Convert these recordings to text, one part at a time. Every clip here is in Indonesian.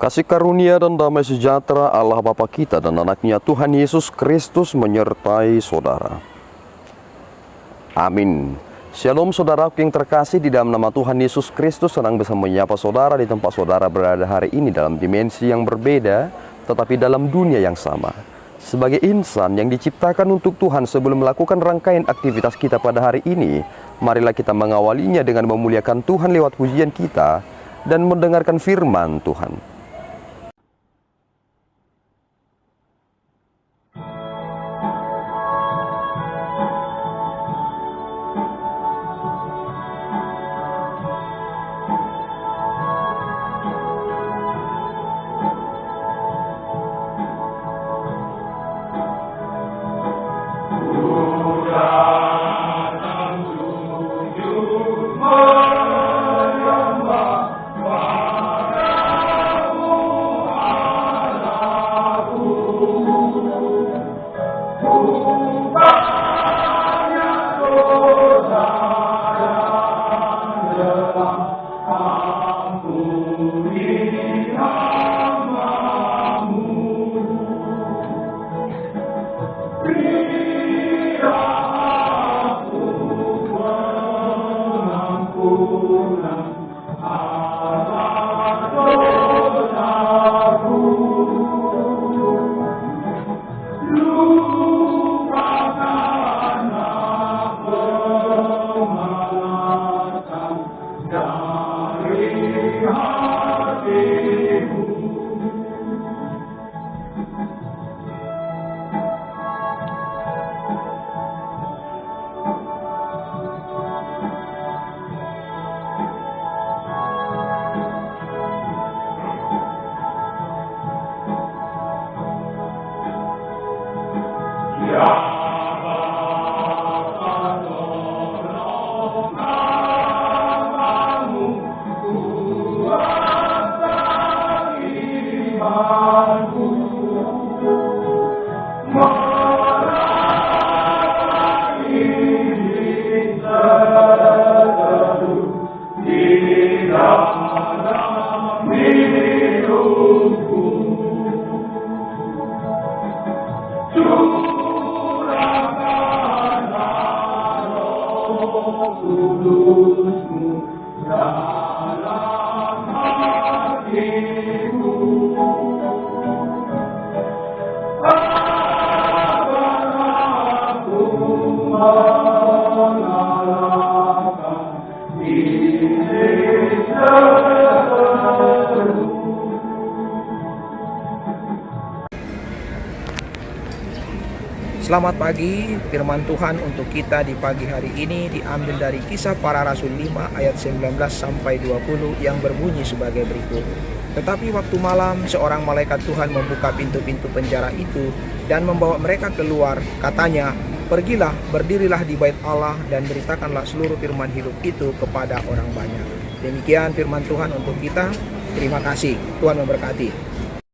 Kasih karunia dan damai sejahtera Allah Bapa kita dan anaknya Tuhan Yesus Kristus menyertai saudara. Amin. Shalom saudaraku yang terkasih, di dalam nama Tuhan Yesus Kristus senang bisa menyapa saudara di tempat saudara berada hari ini dalam dimensi yang berbeda, tetapi dalam dunia yang sama. Sebagai insan yang diciptakan untuk Tuhan, sebelum melakukan rangkaian aktivitas kita pada hari ini, marilah kita mengawalinya dengan memuliakan Tuhan lewat pujian kita dan mendengarkan firman Tuhan. Selamat pagi, firman Tuhan untuk kita di pagi hari ini diambil dari Kisah Para Rasul 5 ayat 19 sampai 20 yang berbunyi sebagai berikut. Tetapi waktu malam seorang malaikat Tuhan membuka pintu-pintu penjara itu dan membawa mereka keluar. Katanya, "Pergilah, berdirilah di bait Allah dan beritakanlah seluruh firman hidup itu kepada orang banyak." Demikian firman Tuhan untuk kita. Terima kasih, Tuhan memberkati.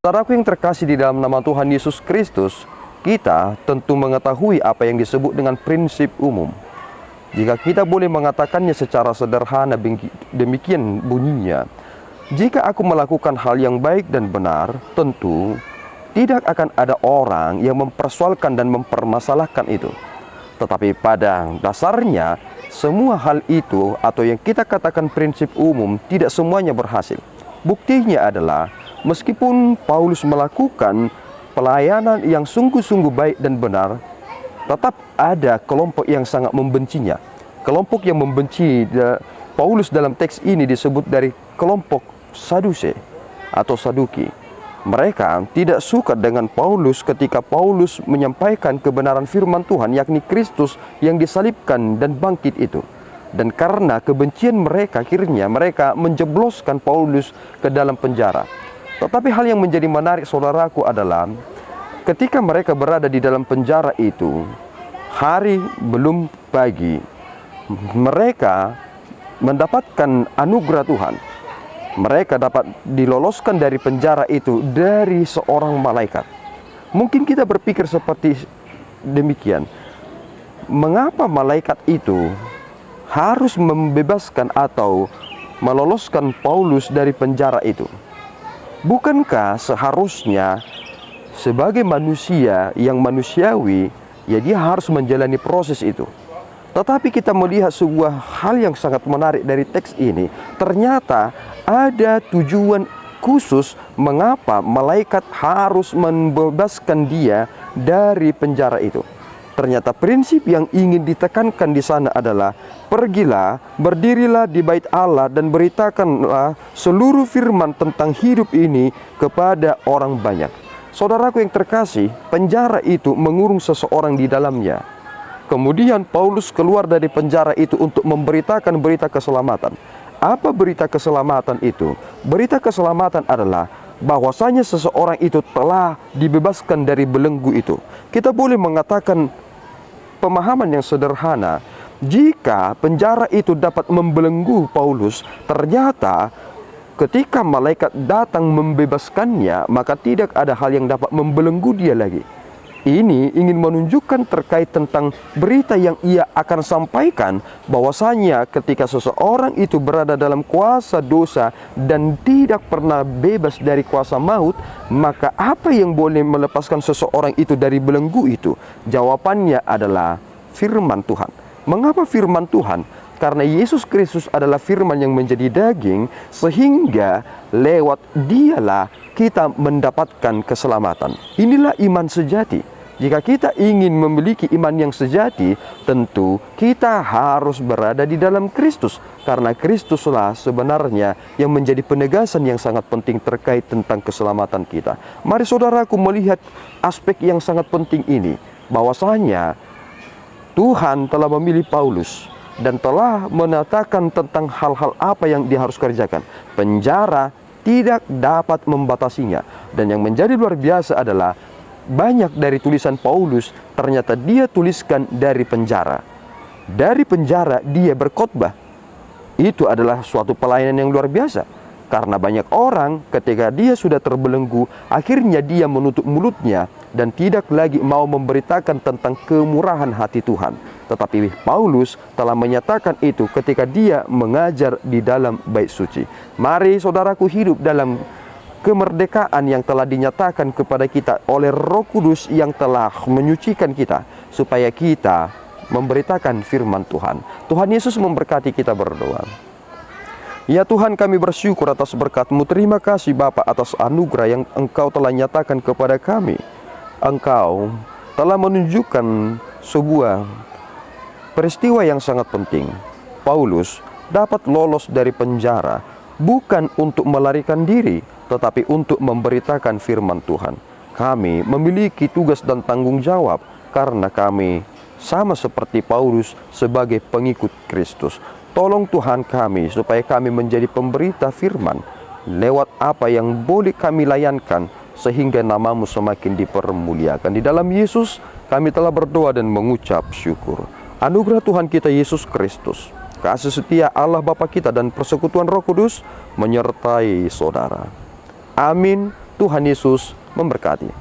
Saudaraku yang terkasih di dalam nama Tuhan Yesus Kristus, kita tentu mengetahui apa yang disebut dengan prinsip umum. Jika kita boleh mengatakannya secara sederhana, demikian bunyinya: jika aku melakukan hal yang baik dan benar, tentu tidak akan ada orang yang mempersoalkan dan mempermasalahkan itu. Tetapi pada dasarnya, semua hal itu atau yang kita katakan prinsip umum tidak semuanya berhasil. Buktinya adalah meskipun Paulus melakukan pelayanan yang sungguh-sungguh baik dan benar, tetap ada kelompok yang sangat membencinya. Kelompok yang membenci Paulus dalam teks ini disebut dari kelompok Saduce atau Saduki. Mereka tidak suka dengan Paulus ketika Paulus menyampaikan kebenaran firman Tuhan, yakni Kristus yang disalibkan dan bangkit itu. Dan karena kebencian mereka, akhirnya mereka menjebloskan Paulus ke dalam penjara. Tetapi hal yang menjadi menarik saudaraku adalah ketika mereka berada di dalam penjara itu, hari belum pagi, mereka mendapatkan anugerah Tuhan. Mereka dapat diloloskan dari penjara itu dari seorang malaikat. Mungkin kita berpikir seperti demikian. Mengapa malaikat itu harus membebaskan atau meloloskan Paulus dari penjara itu? Bukankah seharusnya sebagai manusia yang manusiawi, ya dia harus menjalani proses itu? Tetapi kita melihat sebuah hal yang sangat menarik dari teks ini. Ternyata ada tujuan khusus mengapa malaikat harus membebaskan dia dari penjara itu. Ternyata prinsip yang ingin ditekankan di sana adalah, pergilah, berdirilah di bait Allah dan beritakanlah seluruh firman tentang hidup ini kepada orang banyak. Saudaraku yang terkasih, penjara itu mengurung seseorang di dalamnya. Kemudian Paulus keluar dari penjara itu untuk memberitakan berita keselamatan. Apa berita keselamatan itu? Berita keselamatan adalah bahwasanya seseorang itu telah dibebaskan dari belenggu itu. Kita boleh mengatakan pemahaman yang sederhana, jika penjara itu dapat membelenggu Paulus, ternyata ketika malaikat datang membebaskannya, maka tidak ada hal yang dapat membelenggu dia lagi. Ini ingin menunjukkan terkait tentang berita yang ia akan sampaikan, bahwasanya ketika seseorang itu berada dalam kuasa dosa dan tidak pernah bebas dari kuasa maut, maka apa yang boleh melepaskan seseorang itu dari belenggu itu? Jawabannya adalah firman Tuhan. Mengapa firman Tuhan? Karena Yesus Kristus adalah firman yang menjadi daging, sehingga lewat dialah kita mendapatkan keselamatan. Inilah iman sejati. Jika kita ingin memiliki iman yang sejati, tentu kita harus berada di dalam Kristus. Karena Kristuslah sebenarnya yang menjadi penegasan yang sangat penting terkait tentang keselamatan kita. Mari saudaraku melihat aspek yang sangat penting ini, bahwasanya Tuhan telah memilih Paulus dan telah menatakan tentang hal-hal apa yang dia harus kerjakan. Penjara tidak dapat membatasinya. Dan yang menjadi luar biasa adalah banyak dari tulisan Paulus ternyata dia tuliskan dari penjara. Dari penjara dia berkhotbah. Itu adalah suatu pelayanan yang luar biasa. Karena banyak orang ketika dia sudah terbelenggu, akhirnya dia menutup mulutnya dan tidak lagi mau memberitakan tentang kemurahan hati Tuhan. Tetapi Paulus telah menyatakan itu ketika dia mengajar di dalam bait suci. Mari saudaraku hidup dalam kemerdekaan yang telah dinyatakan kepada kita oleh Roh Kudus yang telah menyucikan kita, supaya kita memberitakan firman Tuhan. Tuhan Yesus memberkati, kita berdoa. Ya Tuhan, kami bersyukur atas berkat-Mu. Terima kasih Bapa atas anugerah yang Engkau telah nyatakan kepada kami. Engkau telah menunjukkan sebuah peristiwa yang sangat penting. Paulus dapat lolos dari penjara bukan untuk melarikan diri, tetapi untuk memberitakan firman Tuhan. Kami memiliki tugas dan tanggung jawab karena kami sama seperti Paulus sebagai pengikut Kristus. Tolong Tuhan kami supaya kami menjadi pemberita firman lewat apa yang boleh kami layankan, sehingga nama-Mu semakin dipermuliakan. Di dalam Yesus kami telah berdoa dan mengucap syukur. Anugerah Tuhan kita Yesus Kristus, kasih setia Allah Bapa kita, dan persekutuan Roh Kudus menyertai saudara. Amin. Tuhan Yesus memberkati.